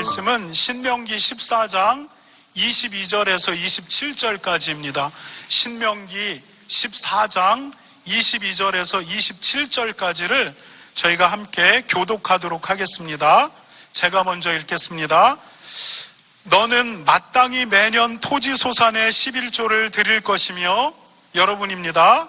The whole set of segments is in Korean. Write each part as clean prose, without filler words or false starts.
말씀은 신명기 14장 22절에서 27절까지입니다. 신명기 14장 22절에서 27절까지를 저희가 함께 교독하도록 하겠습니다. 제가 먼저 읽겠습니다. 너는 마땅히 매년 토지 소산의 11조를 드릴 것이며, 여러분입니다.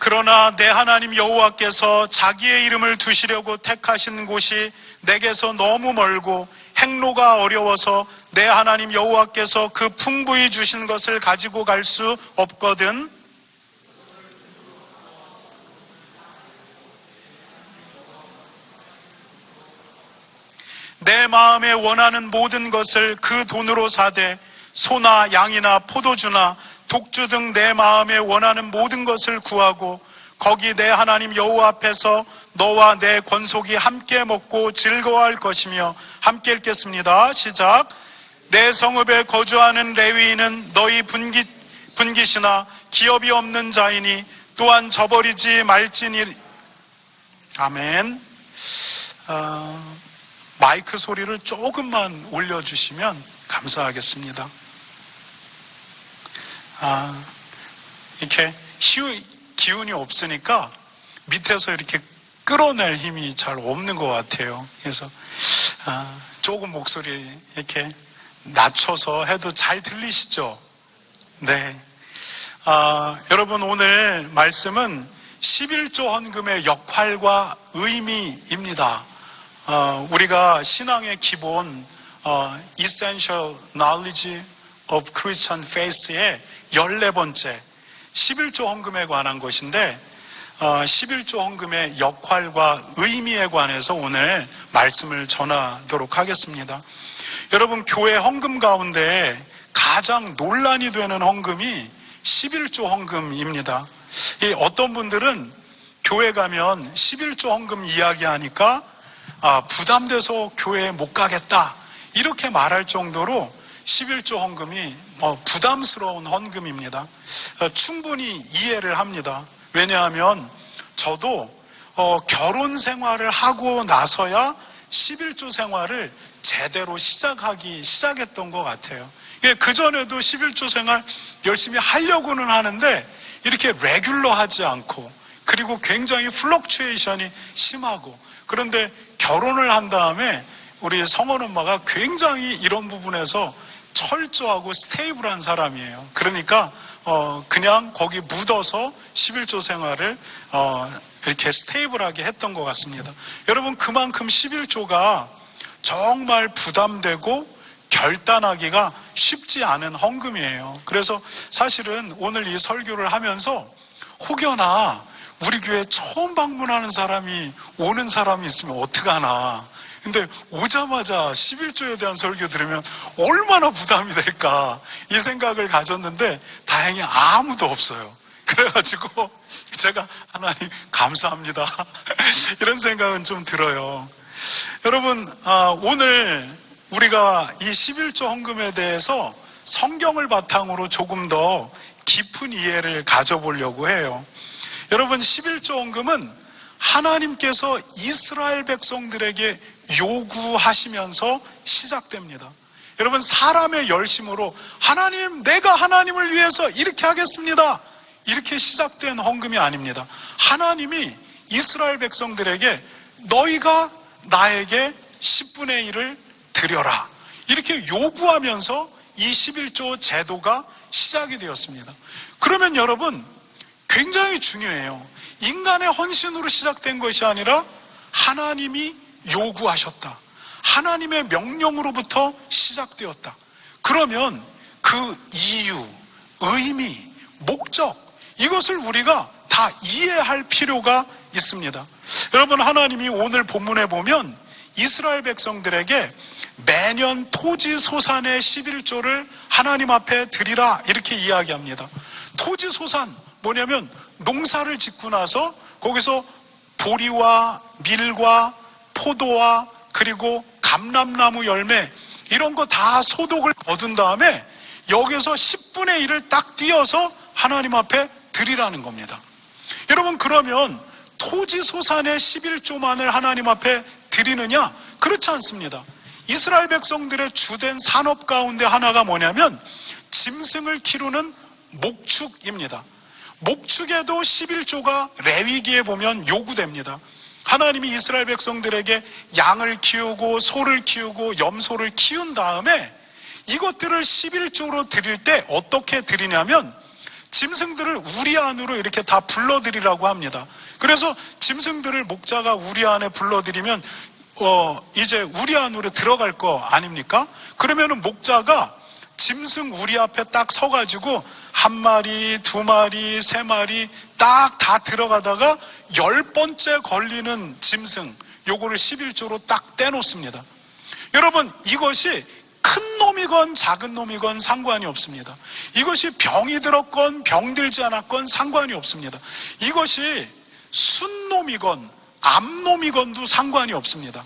그러나 내 하나님 여호와께서 자기의 이름을 두시려고 택하신 곳이 내게서 너무 멀고 행로가 어려워서 내 하나님 여호와께서 그 풍부히 주신 것을 가지고 갈 수 없거든. 내 마음에 원하는 모든 것을 그 돈으로 사되 소나 양이나 포도주나 독주 등 내 마음에 원하는 모든 것을 구하고 거기 내 하나님 여호와 앞에서 너와 내 권속이 함께 먹고 즐거워할 것이며, 함께 읽겠습니다. 시작. 내 성읍에 거주하는 레위인은 너희 분깃이나 기업이 없는 자이니 또한 저버리지 말지니. 아멘. 마이크 소리를 조금만 올려주시면 감사하겠습니다. 이렇게 기운이 없으니까 밑에서 이렇게 끌어낼 힘이 잘 없는 것 같아요. 그래서 조금 목소리 이렇게 낮춰서 해도 잘 들리시죠? 네. 여러분, 오늘 말씀은 11조 헌금의 역할과 의미입니다. 우리가 신앙의 기본 Essential Knowledge of Christian Faith의 14번째 11조 헌금에 관한 것인데, 11조 헌금의 역할과 의미에 관해서 오늘 말씀을 전하도록 하겠습니다. 여러분, 교회 헌금 가운데 가장 논란이 되는 헌금이 11조 헌금입니다. 어떤 분들은 교회 가면 11조 헌금 이야기하니까 부담돼서 교회에 못 가겠다, 이렇게 말할 정도로 11조 헌금이 부담스러운 헌금입니다. 충분히 이해를 합니다. 왜냐하면 저도 결혼 생활을 하고 나서야 11조 생활을 제대로 시작했던 것 같아요. 그전에도 11조 생활 열심히 하려고는 하는데 이렇게 레귤러하지 않고, 그리고 굉장히 플럭추에이션이 심하고, 그런데 결혼을 한 다음에 우리 성원 엄마가 굉장히 이런 부분에서 철저하고 스테이블한 사람이에요. 그러니까 그냥 거기 묻어서 11조 생활을 이렇게 스테이블하게 했던 것 같습니다. 여러분, 그만큼 11조가 정말 부담되고 결단하기가 쉽지 않은 헌금이에요. 그래서 사실은 오늘 이 설교를 하면서 혹여나 우리 교회 처음 방문하는 사람이 오는 사람이 있으면 어떡하나, 근데 오자마자 11조에 대한 설교 들으면 얼마나 부담이 될까, 이 생각을 가졌는데 다행히 아무도 없어요. 그래가지고 제가 하나님 감사합니다 이런 생각은 좀 들어요. 여러분, 오늘 우리가 이 11조 헌금에 대해서 성경을 바탕으로 조금 더 깊은 이해를 가져보려고 해요. 여러분, 11조 헌금은 하나님께서 이스라엘 백성들에게 요구하시면서 시작됩니다. 여러분, 사람의 열심으로 하나님, 내가 하나님을 위해서 이렇게 하겠습니다, 이렇게 시작된 헌금이 아닙니다. 하나님이 이스라엘 백성들에게 너희가 나에게 10분의 1을 드려라, 이렇게 요구하면서 이 11조 제도가 시작이 되었습니다. 그러면 여러분, 굉장히 중요해요. 인간의 헌신으로 시작된 것이 아니라 하나님이 요구하셨다, 하나님의 명령으로부터 시작되었다. 그러면 그 이유, 의미, 목적, 이것을 우리가 다 이해할 필요가 있습니다. 여러분, 하나님이 오늘 본문에 보면 이스라엘 백성들에게 매년 토지 소산의 11조를 하나님 앞에 드리라, 이렇게 이야기합니다. 토지 소산, 뭐냐면 농사를 짓고 나서 거기서 보리와 밀과 포도와 그리고 감람나무 열매 이런 거 다 소독을 거둔 다음에 여기서 10분의 1을 딱 띄어서 하나님 앞에 드리라는 겁니다. 여러분, 그러면 토지소산의 11조만을 하나님 앞에 드리느냐? 그렇지 않습니다. 이스라엘 백성들의 주된 산업 가운데 하나가 뭐냐면 짐승을 기르는 목축입니다. 목축에도 11조가 레위기에 보면 요구됩니다. 하나님이 이스라엘 백성들에게 양을 키우고 소를 키우고 염소를 키운 다음에 이것들을 11조로 드릴 때 어떻게 드리냐면 짐승들을 우리 안으로 이렇게 다 불러드리라고 합니다. 그래서 짐승들을 목자가 우리 안에 불러드리면 이제 우리 안으로 들어갈 거 아닙니까? 그러면은 목자가 짐승 우리 앞에 딱 서가지고 한 마리, 두 마리, 세 마리 딱 다 들어가다가 10번째 걸리는 짐승 요거를 11조로 딱 떼놓습니다. 여러분, 이것이 큰 놈이건 작은 놈이건 상관이 없습니다. 이것이 병이 들었건 병들지 않았건 상관이 없습니다. 이것이 순놈이건 암놈이건도 상관이 없습니다.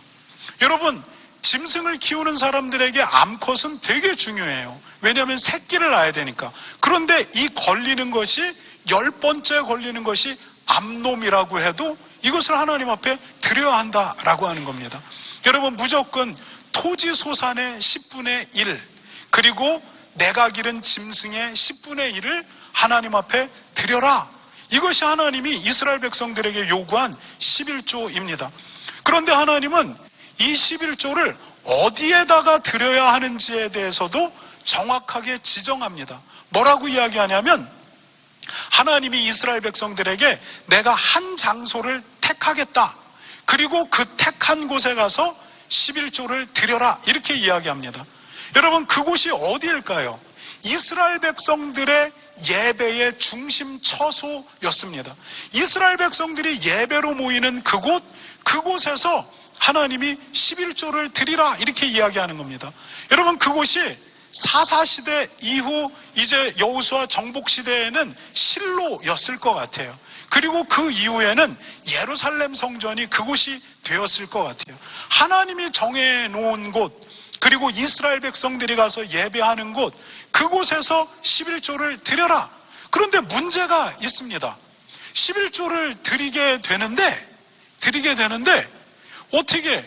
여러분, 짐승을 키우는 사람들에게 암컷은 되게 중요해요. 왜냐하면 새끼를 낳아야 되니까. 그런데 이 걸리는 것이 10번째 걸리는 것이 암놈이라고 해도 이것을 하나님 앞에 드려야 한다라고 하는 겁니다. 여러분, 무조건 토지소산의 10분의 1 그리고 내가 기른 짐승의 10분의 1을 하나님 앞에 드려라. 이것이 하나님이 이스라엘 백성들에게 요구한 11조입니다. 그런데 하나님은 이 11조를 어디에다가 드려야 하는지에 대해서도 정확하게 지정합니다. 뭐라고 이야기하냐면 하나님이 이스라엘 백성들에게 내가 한 장소를 택하겠다. 그리고 그 택한 곳에 가서 11조를 드려라. 이렇게 이야기합니다. 여러분, 그곳이 어디일까요? 이스라엘 백성들의 예배의 중심 처소였습니다. 이스라엘 백성들이 예배로 모이는 그곳에서 하나님이 11조를 드리라 이렇게 이야기하는 겁니다. 여러분, 그곳이 사사시대 이후 이제 여호수아 정복시대에는 실로였을 것 같아요. 그리고 그 이후에는 예루살렘 성전이 그곳이 되었을 것 같아요. 하나님이 정해놓은 곳, 그리고 이스라엘 백성들이 가서 예배하는 곳, 그곳에서 11조를 드려라. 그런데 문제가 있습니다. 11조를 드리게 되는데 어떻게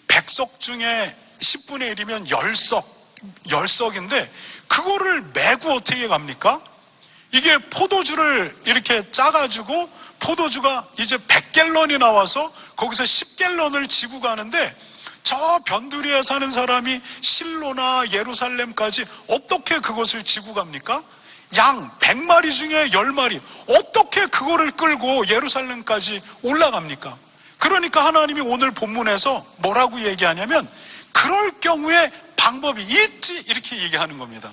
백석 중에 10분의 1이면 10석인데 그거를 메고 어떻게 갑니까? 이게 포도주를 이렇게 짜가지고 포도주가 이제 100갤런이 나와서 거기서 10갤런을 지고 가는데 저 변두리에 사는 사람이 실로나 예루살렘까지 어떻게 그것을 지고 갑니까? 양 100마리 중에 10마리 어떻게 그거를 끌고 예루살렘까지 올라갑니까? 그러니까 하나님이 오늘 본문에서 뭐라고 얘기하냐면 그럴 경우에 방법이 있지 이렇게 얘기하는 겁니다.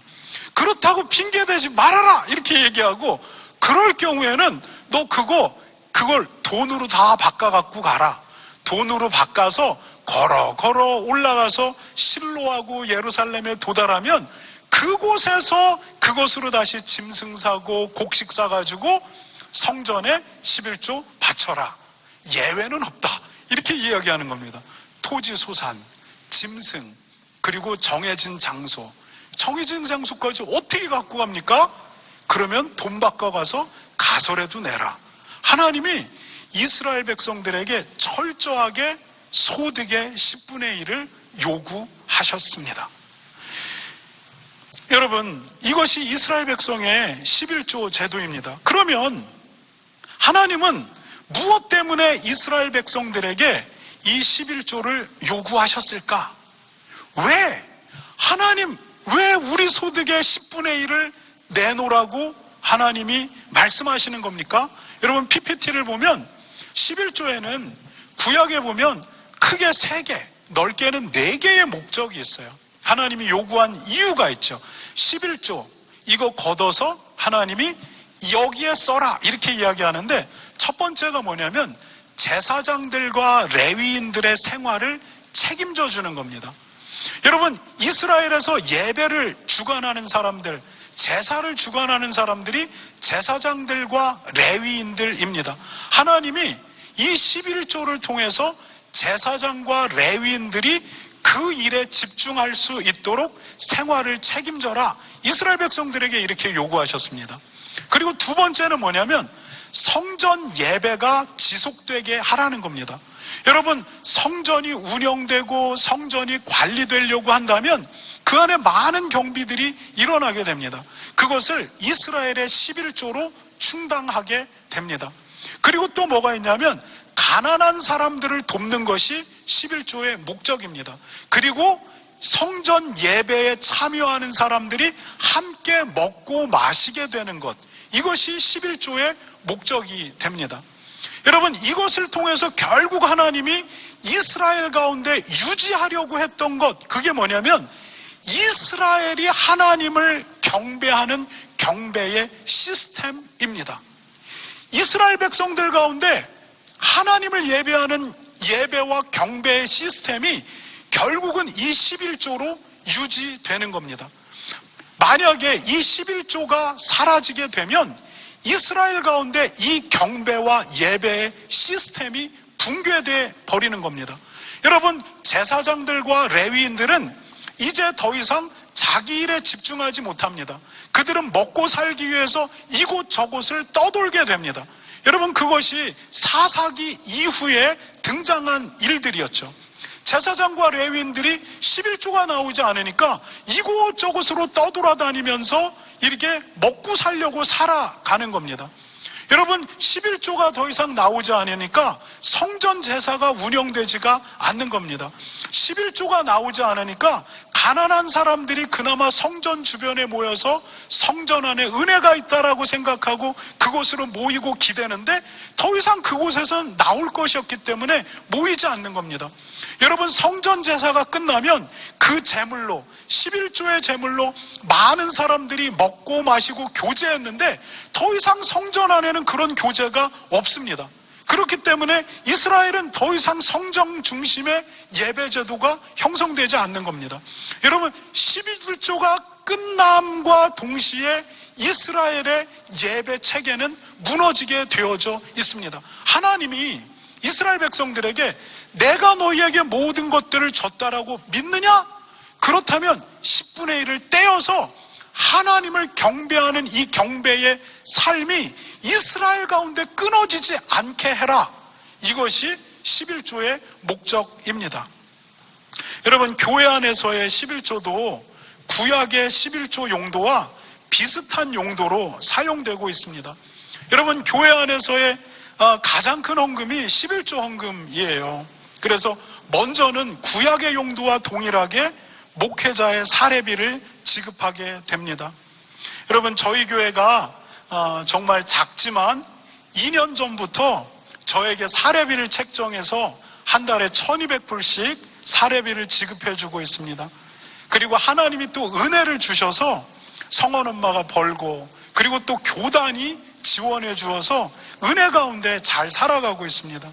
그렇다고 핑계대지 말아라 이렇게 얘기하고 그럴 경우에는 너 그걸 돈으로 다 바꿔갖고 가라. 돈으로 바꿔서 걸어 올라가서 실로하고 예루살렘에 도달하면 그곳에서 그것으로 다시 짐승 사고 곡식 사가지고 성전에 11조 바쳐라. 예외는 없다. 이렇게 이야기하는 겁니다. 토지 소산, 짐승, 그리고 정해진 장소까지 어떻게 갖고 갑니까? 그러면 돈 바꿔가서 가설에도 내라. 하나님이 이스라엘 백성들에게 철저하게 소득의 10분의 1을 요구하셨습니다. 여러분, 이것이 이스라엘 백성의 11조 제도입니다. 그러면 하나님은 무엇 때문에 이스라엘 백성들에게 이 11조를 요구하셨을까? 왜 우리 소득의 10분의 1을 내놓으라고 하나님이 말씀하시는 겁니까? 여러분, PPT를 보면 11조에는 구약에 보면 크게 3개, 넓게는 4개의 목적이 있어요. 하나님이 요구한 이유가 있죠. 11조, 이거 걷어서 하나님이 여기에 써라 이렇게 이야기하는데 첫 번째가 뭐냐면 제사장들과 레위인들의 생활을 책임져 주는 겁니다. 여러분, 이스라엘에서 예배를 주관하는 사람들, 제사를 주관하는 사람들이 제사장들과 레위인들입니다. 하나님이 이 11조를 통해서 제사장과 레위인들이 그 일에 집중할 수 있도록 생활을 책임져라. 이스라엘 백성들에게 이렇게 요구하셨습니다. 그리고 두 번째는 뭐냐면 성전 예배가 지속되게 하라는 겁니다. 여러분, 성전이 운영되고 성전이 관리되려고 한다면 그 안에 많은 경비들이 일어나게 됩니다. 그것을 이스라엘의 11조로 충당하게 됩니다. 그리고 또 뭐가 있냐면 가난한 사람들을 돕는 것이 11조의 목적입니다. 그리고 성전 예배에 참여하는 사람들이 함께 먹고 마시게 되는 것, 이것이 11조의 목적이 됩니다. 여러분, 이것을 통해서 결국 하나님이 이스라엘 가운데 유지하려고 했던 것, 그게 뭐냐면 이스라엘이 하나님을 경배하는 경배의 시스템입니다. 이스라엘 백성들 가운데 하나님을 예배하는 예배와 경배의 시스템이 결국은 이 11조로 유지되는 겁니다. 만약에 이 11조가 사라지게 되면 이스라엘 가운데 이 경배와 예배의 시스템이 붕괴돼 버리는 겁니다. 여러분, 제사장들과 레위인들은 이제 더 이상 자기 일에 집중하지 못합니다. 그들은 먹고 살기 위해서 이곳저곳을 떠돌게 됩니다. 여러분, 그것이 사사기 이후에 등장한 일들이었죠. 제사장과 레위인들이 11조가 나오지 않으니까 이곳저곳으로 떠돌아다니면서 이렇게 먹고 살려고 살아가는 겁니다. 여러분, 11조가 더 이상 나오지 않으니까 성전 제사가 운영되지가 않는 겁니다. 11조가 나오지 않으니까 가난한 사람들이 그나마 성전 주변에 모여서 성전 안에 은혜가 있다라고 생각하고 그곳으로 모이고 기대는데 더 이상 그곳에선 나올 것이 없기 때문에 모이지 않는 겁니다. 여러분, 성전 제사가 끝나면 그 제물로, 11조의 제물로 많은 사람들이 먹고 마시고 교제했는데 더 이상 성전 안에는 그런 교제가 없습니다. 그렇기 때문에 이스라엘은 더 이상 성전 중심의 예배 제도가 형성되지 않는 겁니다. 여러분, 11조가 끝남과 동시에 이스라엘의 예배 체계는 무너지게 되어져 있습니다. 하나님이 이스라엘 백성들에게 내가 너희에게 모든 것들을 줬다라고 믿느냐? 그렇다면 10분의 1을 떼어서 하나님을 경배하는 이 경배의 삶이 이스라엘 가운데 끊어지지 않게 해라. 이것이 11조의 목적입니다. 여러분, 교회 안에서의 11조도 구약의 11조 용도와 비슷한 용도로 사용되고 있습니다. 여러분, 교회 안에서의 가장 큰 헌금이 11조 헌금이에요. 그래서 먼저는 구약의 용도와 동일하게 목회자의 사례비를 지급하게 됩니다. 여러분, 저희 교회가 정말 작지만 2년 전부터 저에게 사례비를 책정해서 한 달에 1200불씩 사례비를 지급해주고 있습니다. 그리고 하나님이 또 은혜를 주셔서 성원 엄마가 벌고 그리고 또 교단이 지원해 주어서 은혜 가운데 잘 살아가고 있습니다.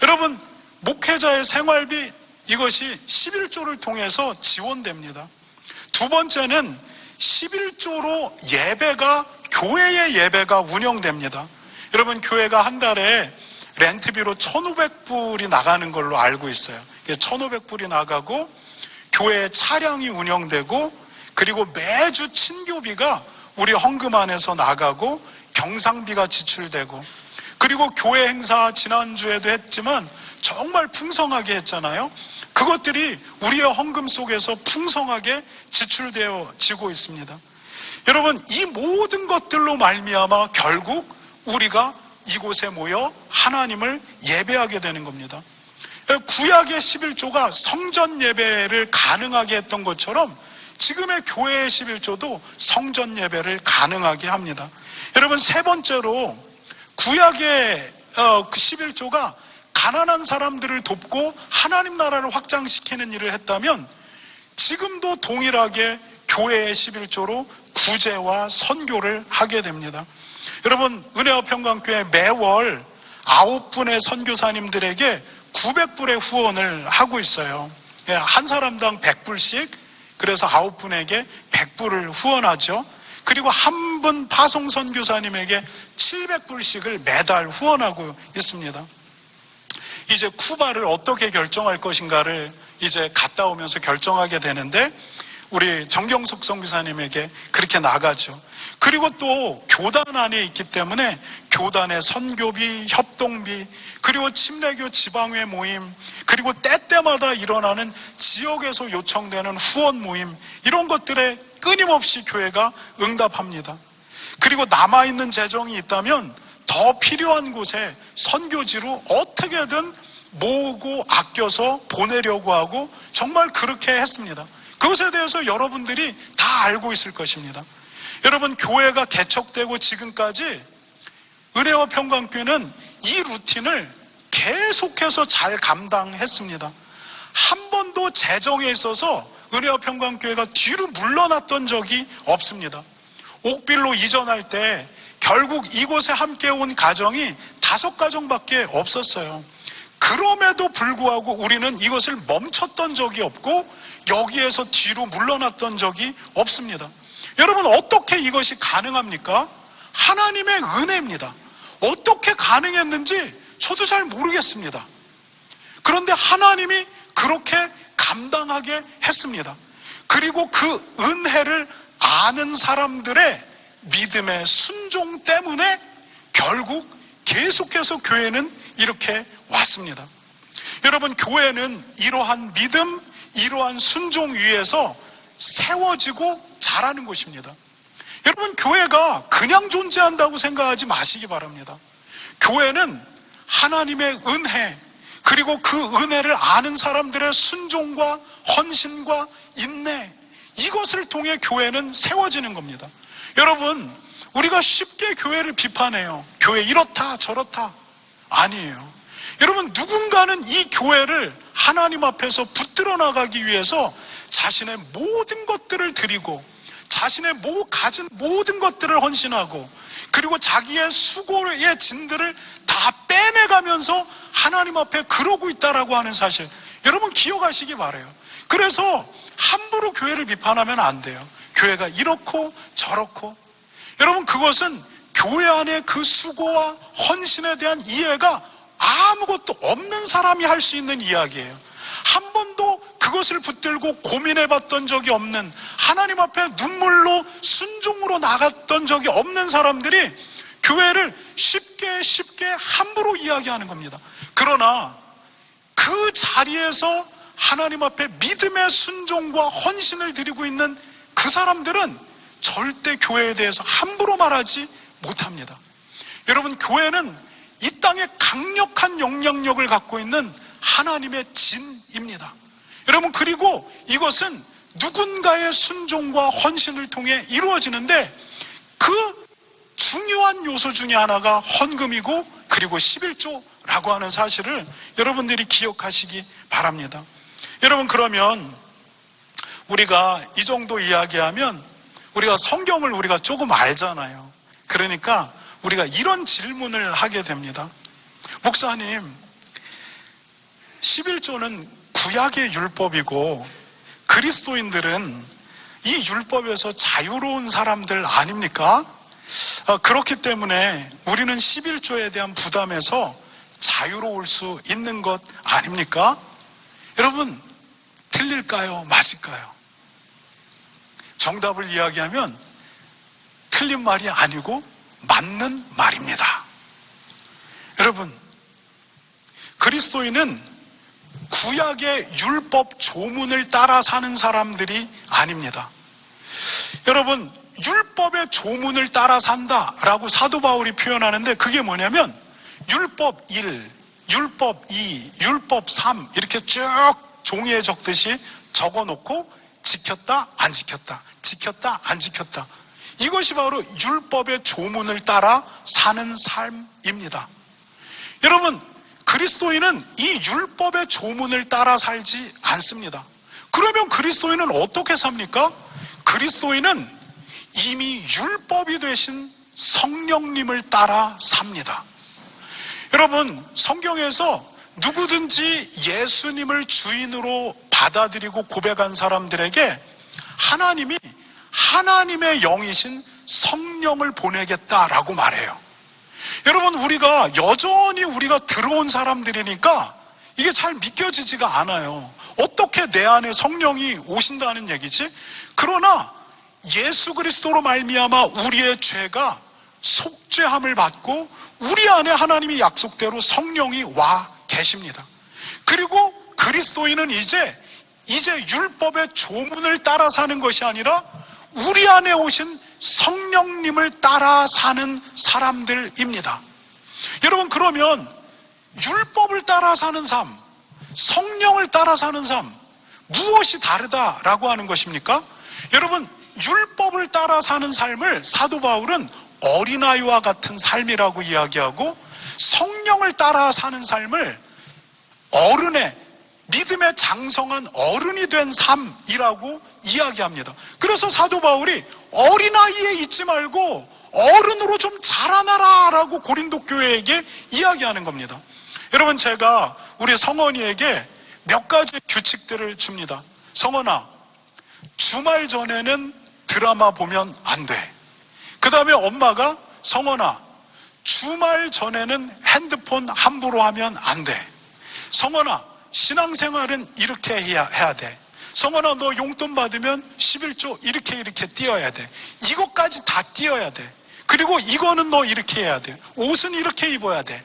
여러분, 목회자의 생활비, 이것이 11조를 통해서 지원됩니다. 두 번째는 11조로 교회의 예배가 운영됩니다. 여러분, 교회가 한 달에 렌트비로 1,500불이 나가는 걸로 알고 있어요. 1,500불이 나가고 교회의 차량이 운영되고 그리고 매주 친교비가 우리 헌금 안에서 나가고 경상비가 지출되고 그리고 교회 행사 지난주에도 했지만 정말 풍성하게 했잖아요. 그것들이 우리의 헌금 속에서 풍성하게 지출되어지고 있습니다. 여러분, 이 모든 것들로 말미암아 결국 우리가 이곳에 모여 하나님을 예배하게 되는 겁니다. 구약의 11조가 성전 예배를 가능하게 했던 것처럼 지금의 교회의 11조도 성전 예배를 가능하게 합니다. 여러분, 세 번째로 구약의 11조가 가난한 사람들을 돕고 하나님 나라를 확장시키는 일을 했다면 지금도 동일하게 교회의 11조로 구제와 선교를 하게 됩니다. 여러분, 은혜와 평강교회 매월 9분의 선교사님들에게 900불의 후원을 하고 있어요. 한 사람당 100불씩, 그래서 9분에게 100불을 후원하죠. 그리고 한 분 파송 선교사님에게 700불씩을 매달 후원하고 있습니다. 이제 쿠바를 어떻게 결정할 것인가를 이제 갔다 오면서 결정하게 되는데, 우리 정경석 선교사님에게 그렇게 나가죠. 그리고 또 교단 안에 있기 때문에 교단의 선교비, 협동비, 그리고 침례교 지방회 모임, 그리고 때때마다 일어나는 지역에서 요청되는 후원 모임, 이런 것들에 끊임없이 교회가 응답합니다. 그리고 남아있는 재정이 있다면 더 필요한 곳에 선교지로 어떻게든 모으고 아껴서 보내려고 하고 정말 그렇게 했습니다. 그것에 대해서 여러분들이 다 알고 있을 것입니다. 여러분, 교회가 개척되고 지금까지 은혜와 평강교회는 이 루틴을 계속해서 잘 감당했습니다. 한 번도 재정에 있어서 은혜와 평강교회가 뒤로 물러났던 적이 없습니다. 옥빌로 이전할 때 결국 이곳에 함께 온 가정이 5가정밖에 없었어요. 그럼에도 불구하고 우리는 이것을 멈췄던 적이 없고 여기에서 뒤로 물러났던 적이 없습니다. 여러분, 어떻게 이것이 가능합니까? 하나님의 은혜입니다. 어떻게 가능했는지 저도 잘 모르겠습니다. 그런데 하나님이 그렇게 감당하게 했습니다. 그리고 그 은혜를 아는 사람들의 믿음의 순종 때문에 결국 계속해서 교회는 이렇게 왔습니다. 여러분, 교회는 이러한 믿음, 이러한 순종 위에서 세워지고 자라는 것입니다. 여러분, 교회가 그냥 존재한다고 생각하지 마시기 바랍니다. 교회는 하나님의 은혜, 그리고 그 은혜를 아는 사람들의 순종과 헌신과 인내, 이것을 통해 교회는 세워지는 겁니다. 여러분, 우리가 쉽게 교회를 비판해요. 교회 이렇다 저렇다. 아니에요. 여러분, 누군가는 이 교회를 하나님 앞에서 붙들어 나가기 위해서 자신의 모든 것들을 드리고 자신의 가진 모든 것들을 헌신하고 그리고 자기의 수고의 진들을 다 빼내가면서 하나님 앞에 그러고 있다라고 하는 사실, 여러분 기억하시기 바라요. 그래서 함부로 교회를 비판하면 안 돼요. 교회가 이렇고 저렇고, 여러분 그것은 교회 안에 그 수고와 헌신에 대한 이해가 아무것도 없는 사람이 할 수 있는 이야기예요. 한 번도 그것을 붙들고 고민해봤던 적이 없는, 하나님 앞에 눈물로 순종으로 나갔던 적이 없는 사람들이 교회를 쉽게 함부로 이야기하는 겁니다. 그러나 그 자리에서 하나님 앞에 믿음의 순종과 헌신을 드리고 있는 그 사람들은 절대 교회에 대해서 함부로 말하지 못합니다. 여러분, 교회는 이 땅에 강력한 영향력을 갖고 있는 하나님의 진입니다. 여러분, 그리고 이것은 누군가의 순종과 헌신을 통해 이루어지는데 그 중요한 요소 중에 하나가 헌금이고 그리고 11조라고 하는 사실을 여러분들이 기억하시기 바랍니다. 여러분, 그러면 우리가 이 정도 이야기하면 우리가 성경을 우리가 조금 알잖아요. 그러니까 우리가 이런 질문을 하게 됩니다. 목사님, 11조는 구약의 율법이고 그리스도인들은 이 율법에서 자유로운 사람들 아닙니까? 그렇기 때문에 우리는 11조에 대한 부담에서 자유로울 수 있는 것 아닙니까? 여러분, 틀릴까요? 맞을까요? 정답을 이야기하면 틀린 말이 아니고 맞는 말입니다. 여러분, 그리스도인은 구약의 율법 조문을 따라 사는 사람들이 아닙니다. 여러분, 율법의 조문을 따라 산다라고 사도 바울이 표현하는데 그게 뭐냐면 율법 1, 율법 2, 율법 3 이렇게 쭉 종이에 적듯이 적어놓고 지켰다 안 지켰다, 지켰다 안 지켰다, 이것이 바로 율법의 조문을 따라 사는 삶입니다. 여러분, 그리스도인은 이 율법의 조문을 따라 살지 않습니다. 그러면 그리스도인은 어떻게 삽니까? 그리스도인은 이미 율법이 되신 성령님을 따라 삽니다. 여러분, 성경에서 누구든지 예수님을 주인으로 받아들이고 고백한 사람들에게 하나님이 하나님의 영이신 성령을 보내겠다라고 말해요. 여러분, 우리가 여전히 우리가 들어온 사람들이니까 이게 잘 믿겨지지가 않아요. 어떻게 내 안에 성령이 오신다는 얘기지? 그러나 예수 그리스도로 말미암아 우리의 죄가 속죄함을 받고 우리 안에 하나님이 약속대로 성령이 와 계십니다. 그리고 그리스도인은 이제 율법의 조문을 따라 사는 것이 아니라 우리 안에 오신 성령님을 따라 사는 사람들입니다. 여러분, 그러면 율법을 따라 사는 삶, 성령을 따라 사는 삶, 무엇이 다르다라고 하는 것입니까? 여러분, 율법을 따라 사는 삶을 사도 바울은 어린아이와 같은 삶이라고 이야기하고, 성령을 따라 사는 삶을 어른의, 믿음의 장성한 어른이 된 삶이라고 이야기합니다. 그래서 사도 바울이 어린아이에 있지 말고 어른으로 좀 자라나라 라고 고린도 교회에게 이야기하는 겁니다. 여러분, 제가 우리 성원이에게 몇 가지 규칙들을 줍니다. 성원아, 주말 전에는 드라마 보면 안 돼. 그 다음에 엄마가 성원아, 주말 전에는 핸드폰 함부로 하면 안 돼. 성원아, 신앙생활은 이렇게 해야 돼. 성원아, 너 용돈 받으면 11조 이렇게 띄어야 돼. 이것까지 다 띄어야 돼. 그리고 이거는 너 이렇게 해야 돼. 옷은 이렇게 입어야 돼.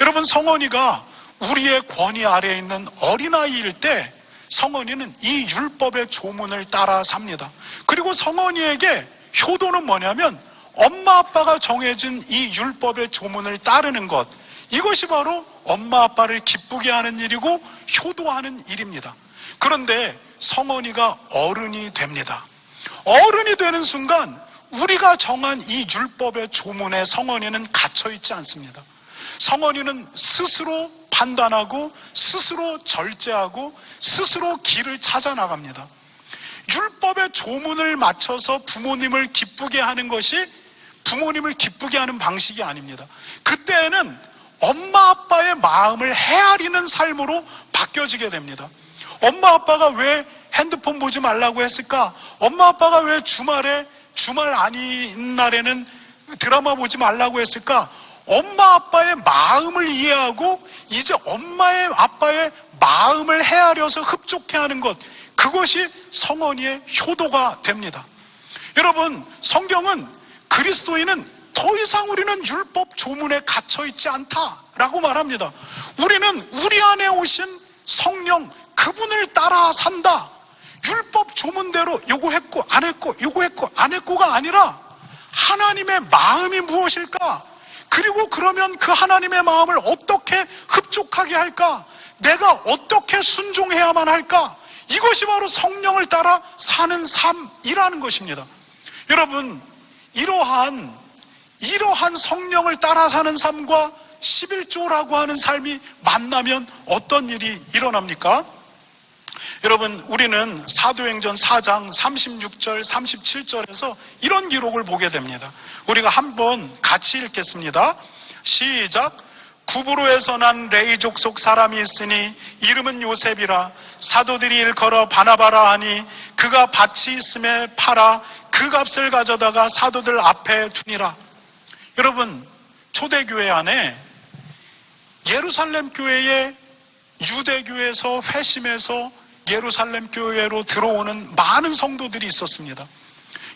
여러분, 성원이가 우리의 권위 아래에 있는 어린아이일 때 성원이는 이 율법의 조문을 따라 삽니다. 그리고 성원이에게 효도는 뭐냐면 엄마 아빠가 정해진 이 율법의 조문을 따르는 것, 이것이 바로 엄마 아빠를 기쁘게 하는 일이고 효도하는 일입니다. 그런데 성원이가 어른이 됩니다. 어른이 되는 순간 우리가 정한 이 율법의 조문에 성원이는 갇혀있지 않습니다. 성원이는 스스로 판단하고 스스로 절제하고 스스로 길을 찾아 나갑니다. 율법의 조문을 맞춰서 부모님을 기쁘게 하는 것이 부모님을 기쁘게 하는 방식이 아닙니다. 그때에는 엄마 아빠의 마음을 헤아리는 삶으로 바뀌어지게 됩니다. 엄마 아빠가 왜 핸드폰 보지 말라고 했을까? 엄마 아빠가 왜 주말 아닌 날에는 드라마 보지 말라고 했을까? 엄마 아빠의 마음을 이해하고 이제 엄마의 아빠의 마음을 헤아려서 흡족해 하는 것, 그것이 성원이의 효도가 됩니다. 여러분, 성경은 그리스도인은 더 이상 우리는 율법 조문에 갇혀있지 않다라고 말합니다. 우리는 우리 안에 오신 성령, 그분을 따라 산다. 율법 조문대로 요거 했고 안 했고 요거 했고 안 했고가 아니라 하나님의 마음이 무엇일까? 그리고 그러면 그 하나님의 마음을 어떻게 흡족하게 할까? 내가 어떻게 순종해야만 할까? 이것이 바로 성령을 따라 사는 삶이라는 것입니다. 여러분, 이러한 성령을 따라 사는 삶과 11조라고 하는 삶이 만나면 어떤 일이 일어납니까? 여러분, 우리는 사도행전 4장 36절 37절에서 이런 기록을 보게 됩니다. 우리가 한번 같이 읽겠습니다. 시작. 구브로에서 난 레위 족속 사람이 있으니 이름은 요셉이라. 사도들이 일컬어 바나바라 하니 그가 밭이 있음에 팔아 그 값을 가져다가 사도들 앞에 두니라. 여러분, 초대교회 안에 예루살렘 교회의 유대교에서 회심해서 예루살렘 교회로 들어오는 많은 성도들이 있었습니다.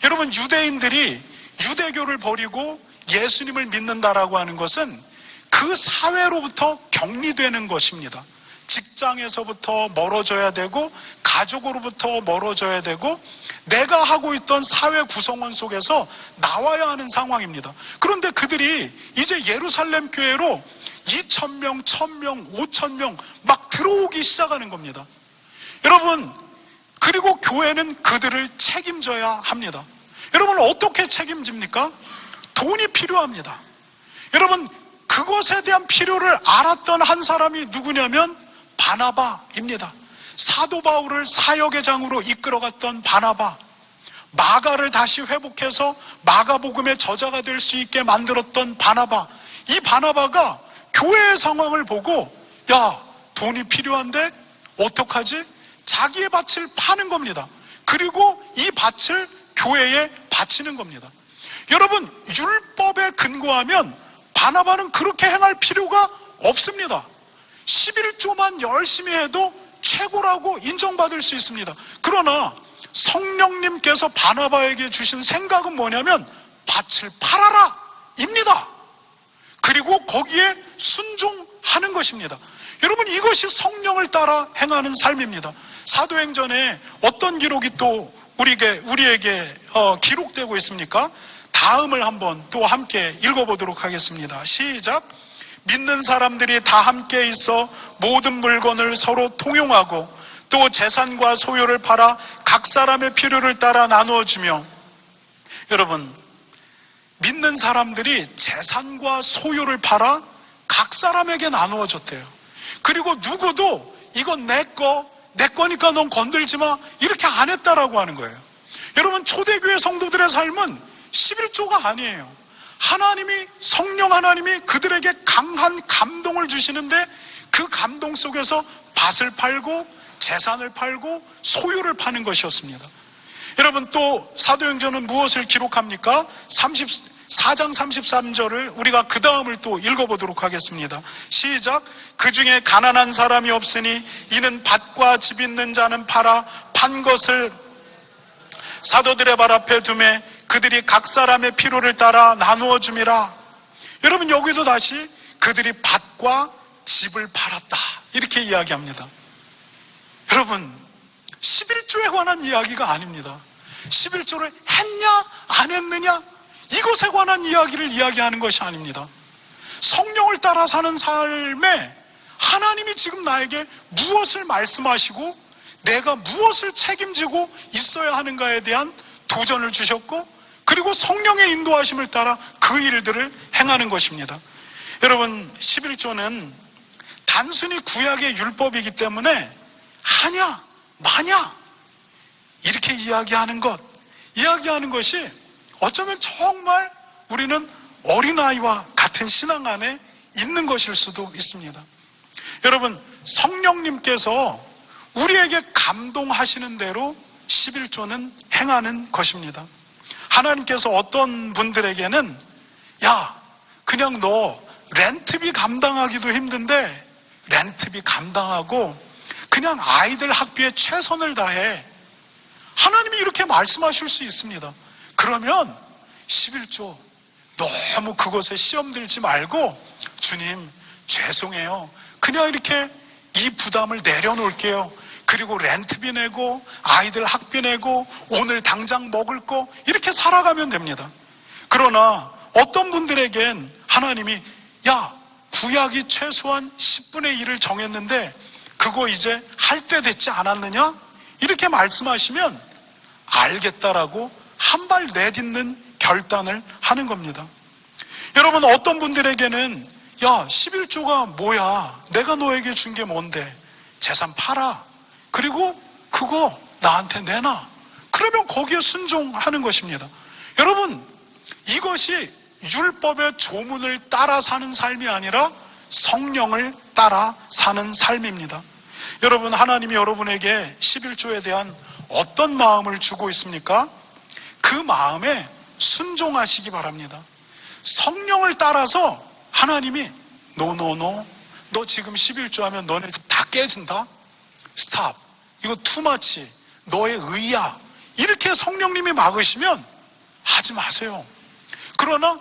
여러분, 유대인들이 유대교를 버리고 예수님을 믿는다라고 하는 것은 그 사회로부터 격리되는 것입니다. 직장에서부터 멀어져야 되고 가족으로부터 멀어져야 되고 내가 하고 있던 사회 구성원 속에서 나와야 하는 상황입니다. 그런데 그들이 이제 예루살렘 교회로 2,000명, 1,000명, 5,000명 막 들어오기 시작하는 겁니다. 여러분, 그리고 교회는 그들을 책임져야 합니다. 여러분, 어떻게 책임집니까? 돈이 필요합니다. 여러분, 그것에 대한 필요를 알았던 한 사람이 누구냐면 바나바입니다. 사도 바울을 사역의 장으로 이끌어갔던 바나바, 마가를 다시 회복해서 마가복음의 저자가 될 수 있게 만들었던 바나바. 이 바나바가 교회의 상황을 보고, 야, 돈이 필요한데 어떡하지? 자기의 밭을 파는 겁니다. 그리고 이 밭을 교회에 바치는 겁니다. 여러분, 율법에 근거하면 바나바는 그렇게 행할 필요가 없습니다. 11조만 열심히 해도 최고라고 인정받을 수 있습니다. 그러나 성령님께서 바나바에게 주신 생각은 뭐냐면 밭을 팔아라 입니다. 그리고 거기에 순종하는 것입니다. 여러분, 이것이 성령을 따라 행하는 삶입니다. 사도행전에 어떤 기록이 또 우리에게 기록되고 있습니까? 다음을 한번 또 함께 읽어보도록 하겠습니다. 시작. 믿는 사람들이 다 함께 있어 모든 물건을 서로 통용하고 또 재산과 소유를 팔아 각 사람의 필요를 따라 나누어주며, 여러분, 믿는 사람들이 재산과 소유를 팔아 각 사람에게 나누어 줬대요. 그리고 누구도 이건 내 거니까 넌 건들지 마 이렇게 안 했다라고 하는 거예요. 여러분, 초대교회 성도들의 삶은 11조가 아니에요. 성령 하나님이 그들에게 강한 감동을 주시는데 그 감동 속에서 밭을 팔고 재산을 팔고 소유를 파는 것이었습니다. 여러분, 또 사도행전은 무엇을 기록합니까? 4장 33절을 우리가 그 다음을 또 읽어보도록 하겠습니다. 시작. 그 중에 가난한 사람이 없으니 이는 밭과 집 있는 자는 팔아 판 것을 사도들의 발 앞에 두매 그들이 각 사람의 필요를 따라 나누어 줌이라. 여러분, 여기도 다시 그들이 밭과 집을 팔았다 이렇게 이야기합니다. 여러분, 11조에 관한 이야기가 아닙니다. 11조를 했냐 안 했느냐 이것에 관한 이야기를 이야기하는 것이 아닙니다. 성령을 따라 사는 삶에 하나님이 지금 나에게 무엇을 말씀하시고 내가 무엇을 책임지고 있어야 하는가에 대한 도전을 주셨고, 그리고 성령의 인도하심을 따라 그 일들을 행하는 것입니다. 여러분, 11조는 단순히 구약의 율법이기 때문에 하냐 마냐 이렇게 이야기하는 것이 어쩌면 정말 우리는 어린아이와 같은 신앙 안에 있는 것일 수도 있습니다. 여러분, 성령님께서 우리에게 감동하시는 대로 11조는 행하는 것입니다. 하나님께서 어떤 분들에게는 그냥 너 렌트비 감당하기도 힘든데 렌트비 감당하고 그냥 아이들 학비에 최선을 다해, 하나님이 이렇게 말씀하실 수 있습니다. 그러면 11조 너무 그것에 시험 들지 말고 주님 죄송해요, 그냥 이렇게 이 부담을 내려놓을게요. 그리고 렌트비 내고 아이들 학비 내고 오늘 당장 먹을 거 이렇게 살아가면 됩니다. 그러나 어떤 분들에겐 하나님이 구약이 최소한 10분의 1을 정했는데 그거 이제 할 때 됐지 않았느냐 이렇게 말씀하시면 알겠다라고 한 발 내딛는 결단을 하는 겁니다. 여러분, 어떤 분들에게는 11조가 뭐야, 내가 너에게 준 게 뭔데, 재산 팔아, 그리고 그거 나한테 내놔, 그러면 거기에 순종하는 것입니다. 여러분, 이것이 율법의 조문을 따라 사는 삶이 아니라 성령을 따라 사는 삶입니다. 여러분, 하나님이 여러분에게 11조에 대한 어떤 마음을 주고 있습니까? 그 마음에 순종하시기 바랍니다. 성령을 따라서 하나님이 너 지금 11조 하면 너네 다 깨진다, 스탑, 이거 투마치, 너의 의야, 이렇게 성령님이 막으시면 하지 마세요. 그러나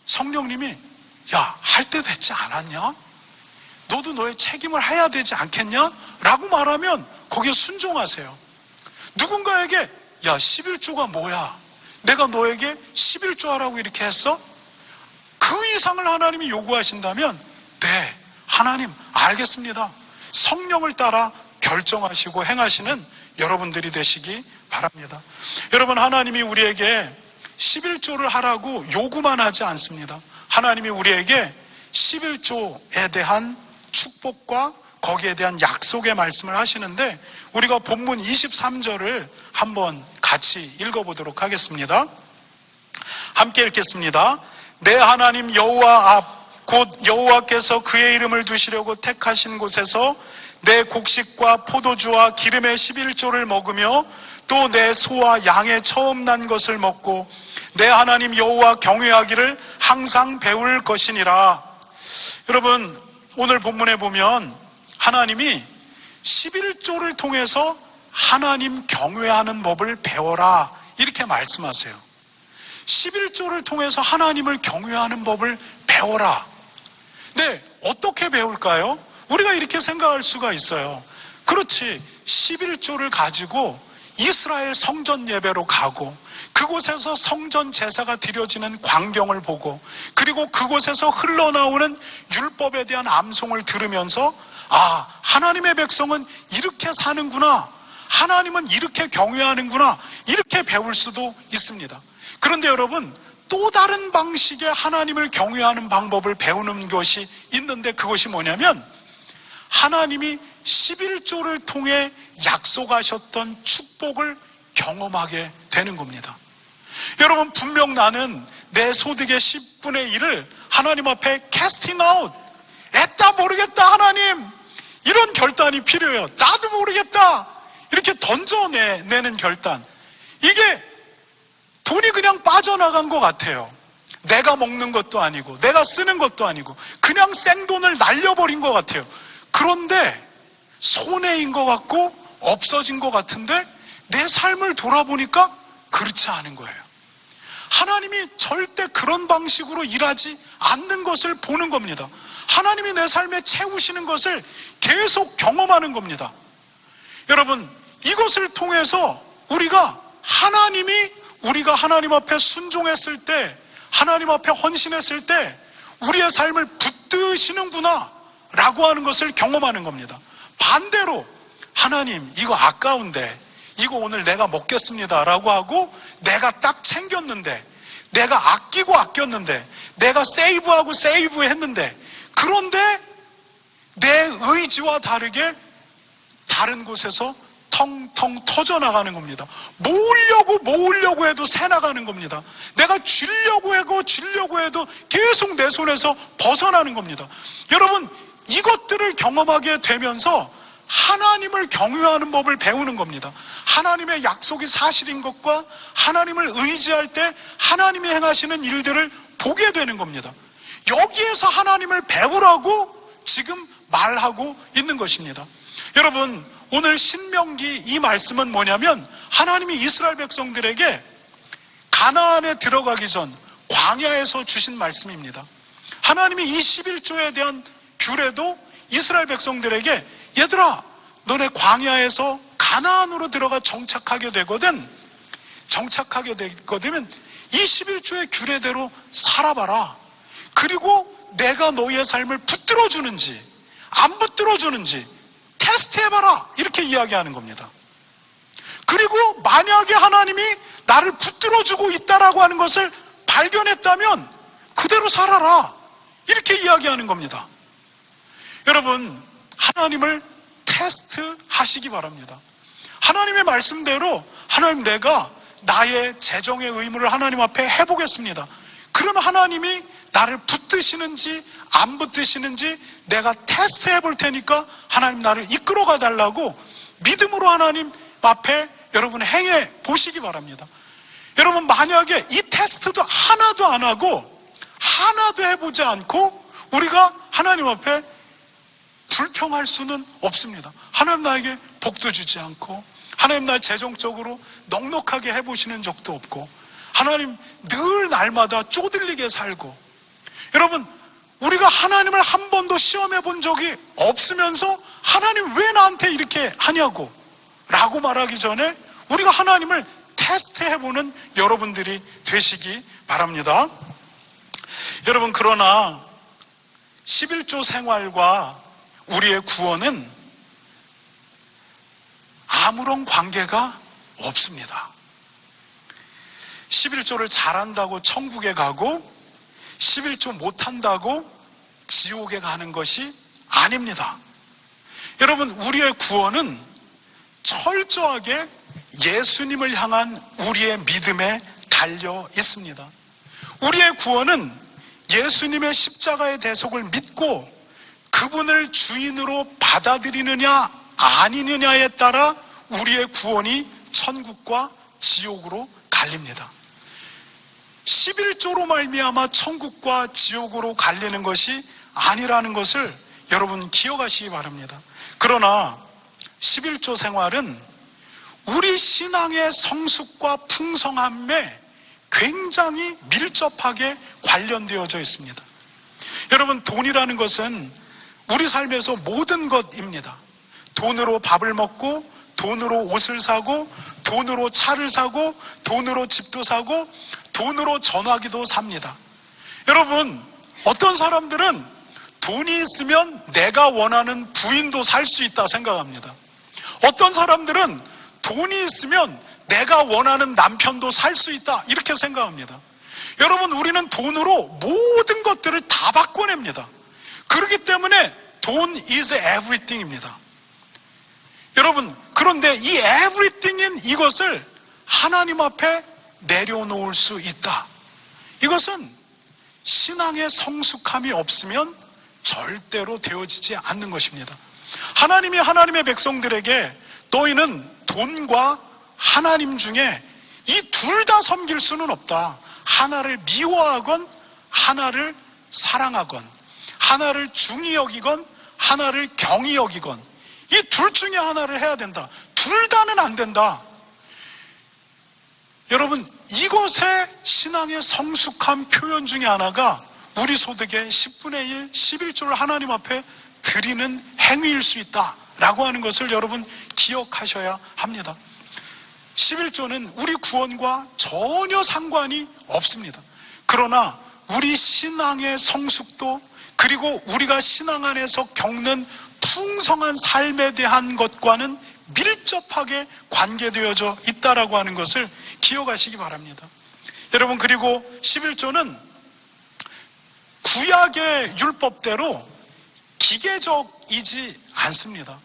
성령님이 할 때 됐지 않았냐, 너도 너의 책임을 해야 되지 않겠냐 라고 말하면 거기에 순종하세요. 누군가에게 11조가 뭐야, 내가 너에게 11조 하라고 이렇게 했어? 그 이상을 하나님이 요구하신다면 네, 하나님 알겠습니다, 성령을 따라 결정하시고 행하시는 여러분들이 되시기 바랍니다. 여러분, 하나님이 우리에게 11조를 하라고 요구만 하지 않습니다. 하나님이 우리에게 11조에 대한 축복과 거기에 대한 약속의 말씀을 하시는데, 우리가 본문 23절을 한번 같이 읽어보도록 하겠습니다. 함께 읽겠습니다. 내 하나님 여호와 앞 곧 여호와께서 그의 이름을 두시려고 택하신 곳에서 내 곡식과 포도주와 기름의 11조를 먹으며 또 내 소와 양의 처음 난 것을 먹고 내 하나님 여호와 경외하기를 항상 배울 것이니라. 여러분, 오늘 본문에 보면 하나님이 11조를 통해서 하나님 경외하는 법을 배워라 이렇게 말씀하세요. 11조를 통해서 하나님을 경외하는 법을 배워라. 네, 어떻게 배울까요? 우리가 이렇게 생각할 수가 있어요. 그렇지, 11조를 가지고 이스라엘 성전 예배로 가고 그곳에서 성전 제사가 드려지는 광경을 보고 그리고 그곳에서 흘러나오는 율법에 대한 암송을 들으면서 아, 하나님의 백성은 이렇게 사는구나, 하나님은 이렇게 경외하는구나, 이렇게 배울 수도 있습니다. 그런데 여러분, 또 다른 방식의 하나님을 경외하는 방법을 배우는 것이 있는데 그것이 뭐냐면 하나님이 11조를 통해 약속하셨던 축복을 경험하게 되는 겁니다. 여러분, 분명 나는 내 소득의 10분의 1을 하나님 앞에 캐스팅 아웃, 애따 모르겠다 하나님, 이런 결단이 필요해요. 나도 모르겠다 이렇게 던져내는 결단. 이게 돈이 그냥 빠져나간 것 같아요. 내가 먹는 것도 아니고 내가 쓰는 것도 아니고 그냥 생돈을 날려버린 것 같아요. 그런데 손해인 것 같고 없어진 것 같은데 내 삶을 돌아보니까 그렇지 않은 거예요. 하나님이 절대 그런 방식으로 일하지 않는 것을 보는 겁니다. 하나님이 내 삶에 채우시는 것을 계속 경험하는 겁니다. 여러분, 이것을 통해서 우리가 하나님 앞에 순종했을 때, 하나님 앞에 헌신했을 때 우리의 삶을 붙드시는구나 라고 하는 것을 경험하는 겁니다. 반대로 하나님 이거 아까운데 이거 오늘 내가 먹겠습니다 라고 하고 내가 딱 챙겼는데, 내가 아꼈는데, 내가 세이브했는데 그런데 내 의지와 다르게 다른 곳에서 텅텅 터져나가는 겁니다. 모으려고 해도 새나가는 겁니다. 내가 주려고 해도 계속 내 손에서 벗어나는 겁니다. 여러분, 이것들을 경험하게 되면서 하나님을 경외하는 법을 배우는 겁니다. 하나님의 약속이 사실인 것과 하나님을 의지할 때 하나님이 행하시는 일들을 보게 되는 겁니다. 여기에서 하나님을 배우라고 지금 말하고 있는 것입니다. 여러분, 오늘 신명기 이 말씀은 뭐냐면 하나님이 이스라엘 백성들에게 가나안에 들어가기 전 광야에서 주신 말씀입니다. 하나님이 이 11조에 대한 규례도 이스라엘 백성들에게 얘들아, 너네 광야에서 가나안으로 들어가 정착하게 되거든 이 11조의 규례대로 살아봐라. 그리고 내가 너희의 삶을 붙들어주는지 안 붙들어주는지 테스트해봐라, 이렇게 이야기하는 겁니다. 그리고 만약에 하나님이 나를 붙들어주고 있다라고 하는 것을 발견했다면 그대로 살아라, 이렇게 이야기하는 겁니다. 여러분, 하나님을 테스트하시기 바랍니다. 하나님의 말씀대로 하나님, 내가 나의 재정의 의무를 하나님 앞에 해보겠습니다. 그러면 하나님이 나를 붙드시는지 안 붙드시는지 내가 테스트해 볼 테니까 하나님 나를 이끌어가 달라고 믿음으로 하나님 앞에 여러분 행해 보시기 바랍니다. 여러분, 만약에 이 테스트도 하나도 안 하고 하나도 해보지 않고 우리가 하나님 앞에 불평할 수는 없습니다. 하나님 나에게 복도 주지 않고 하나님 날 재정적으로 넉넉하게 해보시는 적도 없고 하나님 늘 날마다 쪼들리게 살고, 여러분, 우리가 하나님을 한 번도 시험해 본 적이 없으면서 하나님 왜 나한테 이렇게 하냐고 라고 말하기 전에 우리가 하나님을 테스트해보는 여러분들이 되시기 바랍니다. 여러분, 그러나 11조 생활과 우리의 구원은 아무런 관계가 없습니다. 11조를 잘한다고 천국에 가고 11조 못한다고 지옥에 가는 것이 아닙니다. 여러분, 우리의 구원은 철저하게 예수님을 향한 우리의 믿음에 달려 있습니다. 우리의 구원은 예수님의 십자가의 대속을 믿고 그분을 주인으로 받아들이느냐 아니느냐에 따라 우리의 구원이 천국과 지옥으로 갈립니다. 11조로 말미암아 천국과 지옥으로 갈리는 것이 아니라는 것을 여러분 기억하시기 바랍니다. 그러나 11조 생활은 우리 신앙의 성숙과 풍성함에 굉장히 밀접하게 관련되어져 있습니다. 여러분, 돈이라는 것은 우리 삶에서 모든 것입니다. 돈으로 밥을 먹고, 돈으로 옷을 사고, 돈으로 차를 사고, 돈으로 집도 사고, 돈으로 전화기도 삽니다. 여러분, 어떤 사람들은 돈이 있으면 내가 원하는 부인도 살 수 있다 생각합니다. 어떤 사람들은 돈이 있으면 내가 원하는 남편도 살 수 있다 이렇게 생각합니다. 여러분, 우리는 돈으로 모든 것들을 다 바꿔냅니다. 그렇기 때문에 돈 is everything입니다. 여러분, 그런데 이 everything인 이것을 하나님 앞에 내려놓을 수 있다. 이것은 신앙의 성숙함이 없으면 절대로 되어지지 않는 것입니다. 하나님이 하나님의 백성들에게 너희는 돈과 하나님 중에 이 둘 다 섬길 수는 없다. 하나를 미워하건 하나를 사랑하건, 하나를 중히 여기건 하나를 경히 여기건, 이 둘 중에 하나를 해야 된다. 둘 다는 안 된다. 여러분, 이것의 신앙의 성숙한 표현 중에 하나가 우리 소득의 10분의 1, 11조를 하나님 앞에 드리는 행위일 수 있다라고 하는 것을 여러분 기억하셔야 합니다. 11조는 우리 구원과 전혀 상관이 없습니다. 그러나 우리 신앙의 성숙도, 그리고 우리가 신앙 안에서 겪는 풍성한 삶에 대한 것과는 밀접하게 관계되어져 있다라고 하는 것을 기억하시기 바랍니다. 여러분, 그리고 11조는 구약의 율법대로 기계적이지 않습니다.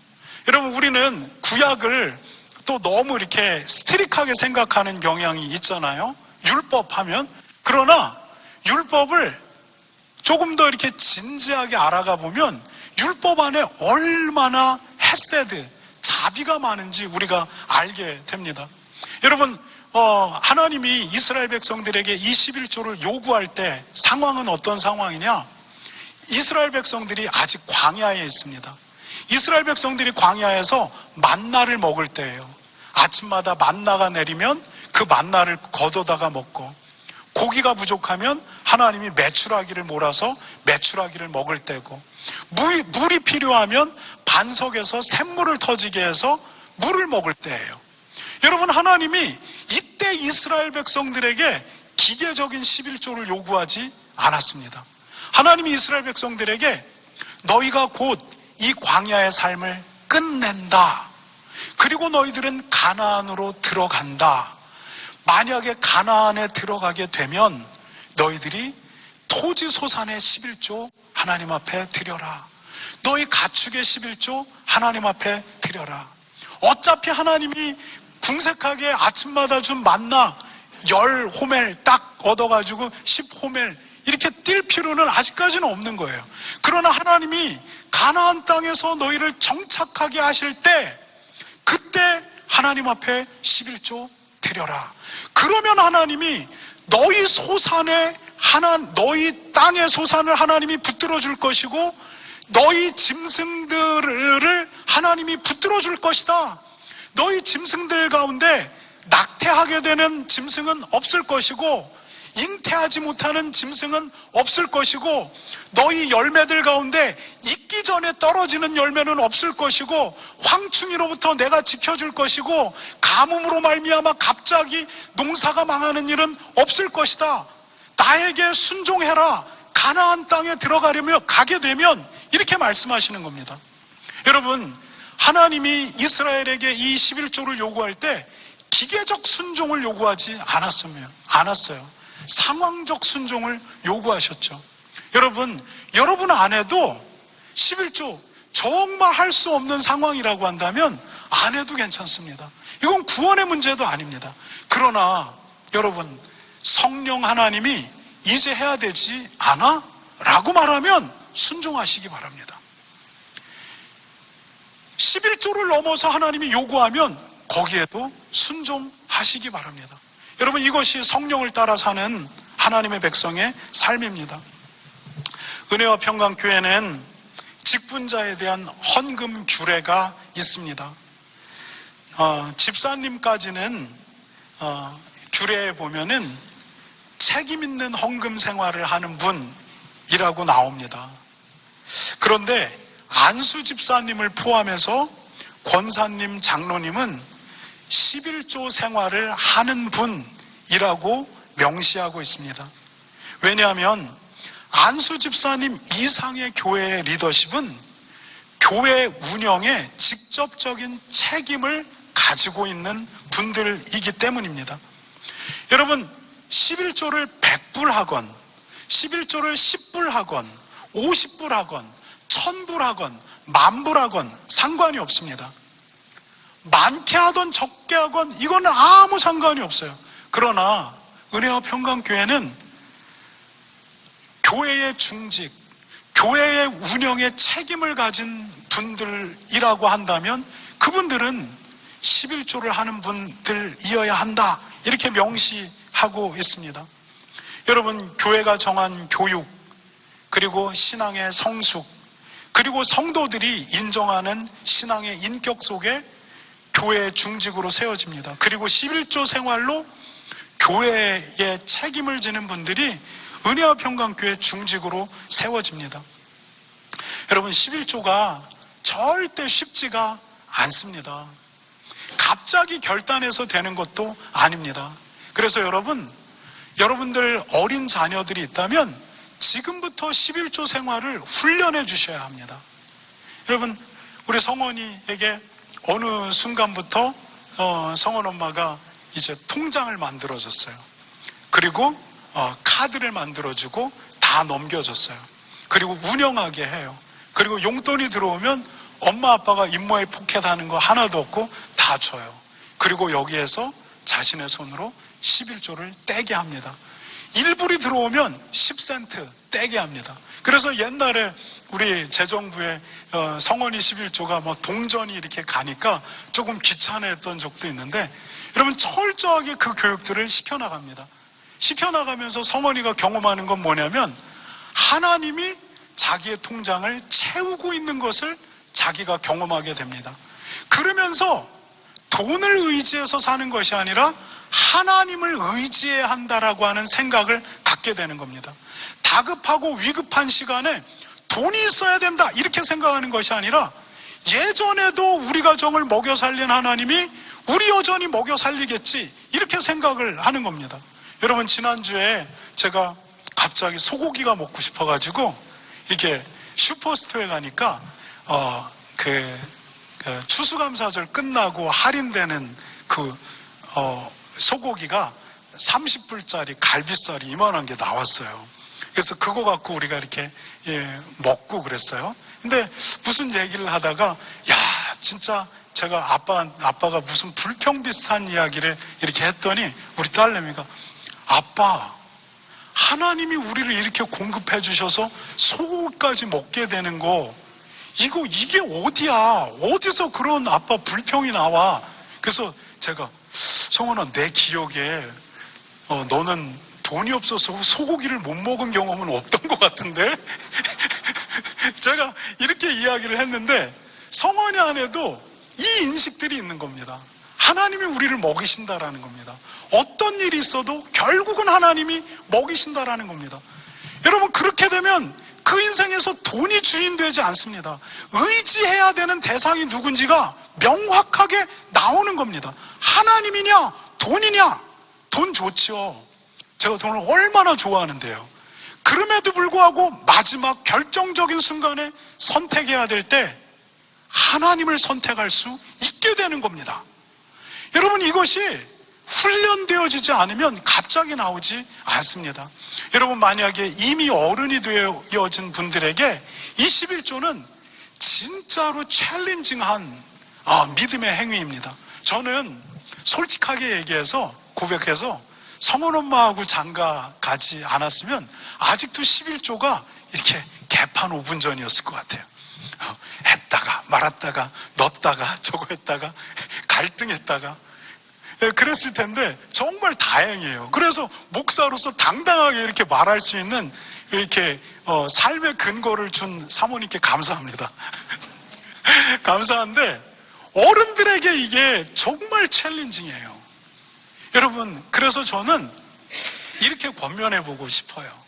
여러분, 우리는 구약을 또 너무 이렇게 스트릭하게 생각하는 경향이 있잖아요. 율법 하면. 그러나 율법을 조금 더 이렇게 진지하게 알아가 보면 율법 안에 얼마나 헤세드, 자비가 많은지 우리가 알게 됩니다. 여러분, 하나님이 이스라엘 백성들에게 21조를 요구할 때 상황은 어떤 상황이냐? 이스라엘 백성들이 아직 광야에 있습니다. 이스라엘 백성들이 광야에서 만나를 먹을 때예요. 아침마다 만나가 내리면 그 만나를 걷어다가 먹고, 고기가 부족하면 하나님이 메추라기를 몰아서 메추라기를 먹을 때고, 물이 필요하면 반석에서 샘물을 터지게 해서 물을 먹을 때예요. 여러분, 하나님이 이때 이스라엘 백성들에게 기계적인 11조를 요구하지 않았습니다. 하나님이 이스라엘 백성들에게 너희가 곧 이 광야의 삶을 끝낸다. 그리고 너희들은 가나안으로 들어간다. 만약에 가나안에 들어가게 되면 너희들이 토지 소산의 11조 하나님 앞에 드려라. 너희 가축의 11조 하나님 앞에 드려라. 어차피 하나님이 궁색하게 아침마다 준 만나 10호멜 딱 얻어가지고 10호멜 이렇게 뛸 필요는 아직까지는 없는 거예요. 그러나 하나님이 가나안 땅에서 너희를 정착하게 하실 때, 그때 하나님 앞에 11조 드려라. 그러면 하나님이 너희 소산에 너희 땅의 소산을 하나님이 붙들어 줄 것이고, 너희 짐승들을 하나님이 붙들어 줄 것이다. 너희 짐승들 가운데 낙태하게 되는 짐승은 없을 것이고, 잉태하지 못하는 짐승은 없을 것이고, 너희 열매들 가운데 익기 전에 떨어지는 열매는 없을 것이고, 황충이로부터 내가 지켜줄 것이고, 가뭄으로 말미암아 갑자기 농사가 망하는 일은 없을 것이다. 나에게 순종해라. 가나안 땅에 들어가려며 가게 되면, 이렇게 말씀하시는 겁니다. 여러분, 하나님이 이스라엘에게 이 11조를 요구할 때 기계적 순종을 요구하지 않았어요. 상황적 순종을 요구하셨죠. 여러분 안에도 11조 정말 할 수 없는 상황이라고 한다면 안 해도 괜찮습니다. 이건 구원의 문제도 아닙니다. 그러나 여러분, 성령 하나님이 이제 해야 되지 않아? 라고 말하면 순종하시기 바랍니다. 11조를 넘어서 하나님이 요구하면 거기에도 순종하시기 바랍니다. 여러분, 이것이 성령을 따라 사는 하나님의 백성의 삶입니다. 은혜와 평강교회는 직분자에 대한 헌금 규례가 있습니다. 집사님까지는 규례에 보면은 책임 있는 헌금 생활을 하는 분이라고 나옵니다. 그런데 안수 집사님을 포함해서 권사님, 장로님은 11조 생활을 하는 분이라고 명시하고 있습니다. 왜냐하면 안수 집사님 이상의 교회의 리더십은 교회 운영에 직접적인 책임을 가지고 있는 분들이기 때문입니다. 여러분, 11조를 100불하건 11조를 10불하건 50불하건 1000불하건 만불하건 상관이 없습니다. 많게 하건 적게 하건 이거는 아무 상관이 없어요. 그러나 은혜와 평강교회는 교회의 중직, 교회의 운영에 책임을 가진 분들이라고 한다면 그분들은 11조를 하는 분들이어야 한다, 이렇게 명시하고 있습니다. 여러분, 교회가 정한 교육, 그리고 신앙의 성숙, 그리고 성도들이 인정하는 신앙의 인격 속에 교회의 중직으로 세워집니다. 그리고 11조 생활로 교회의 책임을 지는 분들이 은혜와 평강교회 중직으로 세워집니다. 여러분, 11조가 절대 쉽지가 않습니다. 갑자기 결단해서 되는 것도 아닙니다. 그래서 여러분들 어린 자녀들이 있다면 지금부터 11조 생활을 훈련해 주셔야 합니다. 여러분, 우리 성원이에게 어느 순간부터 성원 엄마가 이제 통장을 만들어줬어요. 그리고 카드를 만들어주고 다 넘겨줬어요. 그리고 운영하게 해요. 그리고 용돈이 들어오면 엄마 아빠가 임모에 포켓하는 거 하나도 없고 다 줘요. 그리고 여기에서 자신의 손으로 11조를 떼게 합니다. 1불이 들어오면 10센트 떼게 합니다. 그래서 옛날에 우리 재정부에 성원이 11조가 뭐 동전이 이렇게 가니까 조금 귀찮아했던 적도 있는데, 여러분, 철저하게 그 교육들을 시켜나갑니다. 시켜나가면서 성원이가 경험하는 건 뭐냐면 하나님이 자기의 통장을 채우고 있는 것을 자기가 경험하게 됩니다. 그러면서 돈을 의지해서 사는 것이 아니라 하나님을 의지해야 한다라고 하는 생각을 갖게 되는 겁니다. 다급하고 위급한 시간에 돈이 있어야 된다, 이렇게 생각하는 것이 아니라 예전에도 우리 가정을 먹여 살린 하나님이 우리 여전히 먹여 살리겠지, 이렇게 생각을 하는 겁니다. 여러분, 지난주에 제가 갑자기 소고기가 먹고 싶어가지고 이게 슈퍼스토어에 가니까 추수감사절 끝나고 할인되는 소고기가 30불짜리 갈비살이 이만한 게 나왔어요. 그래서 그거 갖고 우리가 이렇게 먹고 그랬어요. 근데 무슨 얘기를 하다가, 야, 진짜 제가 아빠가 무슨 불평 비슷한 이야기를 이렇게 했더니 우리 딸내미가, 아빠, 하나님이 우리를 이렇게 공급해 주셔서 소고기까지 먹게 되는 거, 이게 어디야? 어디서 그런 아빠 불평이 나와? 그래서 제가, 성원아, 내 기억에 너는 돈이 없어서 소고기를 못 먹은 경험은 없던 것 같은데? 제가 이렇게 이야기를 했는데 성원이 안에도 이 인식들이 있는 겁니다. 하나님이 우리를 먹이신다라는 겁니다. 어떤 일이 있어도 결국은 하나님이 먹이신다라는 겁니다. 여러분, 그렇게 되면 그 인생에서 돈이 주인 되지 않습니다. 의지해야 되는 대상이 누군지가 명확하게 나오는 겁니다. 하나님이냐 돈이냐? 돈 좋지요. 제가 돈을 얼마나 좋아하는데요. 그럼에도 불구하고 마지막 결정적인 순간에 선택해야 될 때 하나님을 선택할 수 있게 되는 겁니다. 여러분, 이것이 훈련되어지지 않으면 갑자기 나오지 않습니다. 여러분, 만약에 이미 어른이 되어진 분들에게 이 11조는 진짜로 챌린징한 믿음의 행위입니다. 저는 솔직하게 얘기해서 고백해서 성원 엄마하고 장가 가지 않았으면 아직도 11조가 이렇게 개판 5분 전이었을 것 같아요. 했다가 말았다가 넣었다가 저거 했다가 갈등했다가 그랬을 텐데 정말 다행이에요. 그래서 목사로서 당당하게 이렇게 말할 수 있는 이렇게 삶의 근거를 준 사모님께 감사합니다. 감사한데 어른들에게 이게 정말 챌린징이에요. 여러분, 그래서 저는 이렇게 권면해보고 싶어요.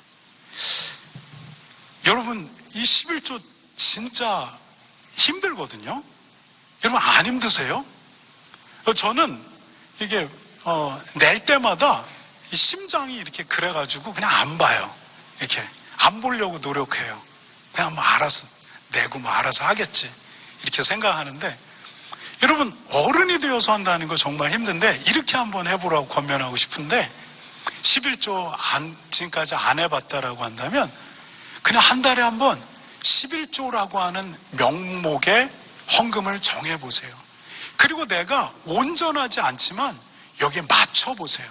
여러분, 이 11조 진짜 힘들거든요. 여러분, 안 힘드세요? 저는 이게 낼 때마다 심장이 이렇게 그래가지고 그냥 안 봐요. 이렇게 안 보려고 노력해요. 그냥 뭐 알아서 내고 뭐 알아서 하겠지 이렇게 생각하는데, 여러분, 어른이 되어서 한다는 거 정말 힘든데 이렇게 한번 해보라고 권면하고 싶은데, 11조 지금까지 안 해봤다라고 한다면 그냥 한 달에 한번 11조라고 하는 명목의 헌금을 정해보세요. 그리고 내가 온전하지 않지만 여기에 맞춰보세요.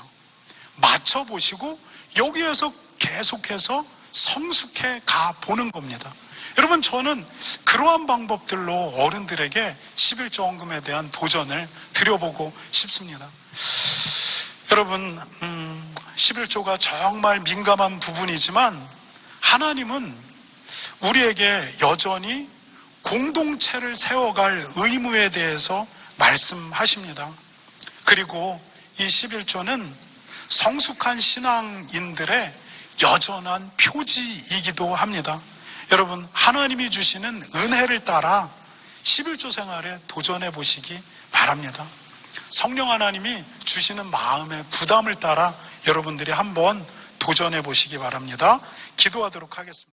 맞춰보시고 여기에서 계속해서 성숙해 가보는 겁니다. 여러분, 저는 그러한 방법들로 어른들에게 11조 헌금에 대한 도전을 드려보고 싶습니다. 여러분, 11조가 정말 민감한 부분이지만 하나님은 우리에게 여전히 공동체를 세워갈 의무에 대해서 말씀하십니다. 그리고 이 11조는 성숙한 신앙인들의 여전한 표지이기도 합니다. 여러분, 하나님이 주시는 은혜를 따라 11조 생활에 도전해 보시기 바랍니다. 성령 하나님이 주시는 마음의 부담을 따라 여러분들이 한번 도전해 보시기 바랍니다. 기도하도록 하겠습니다.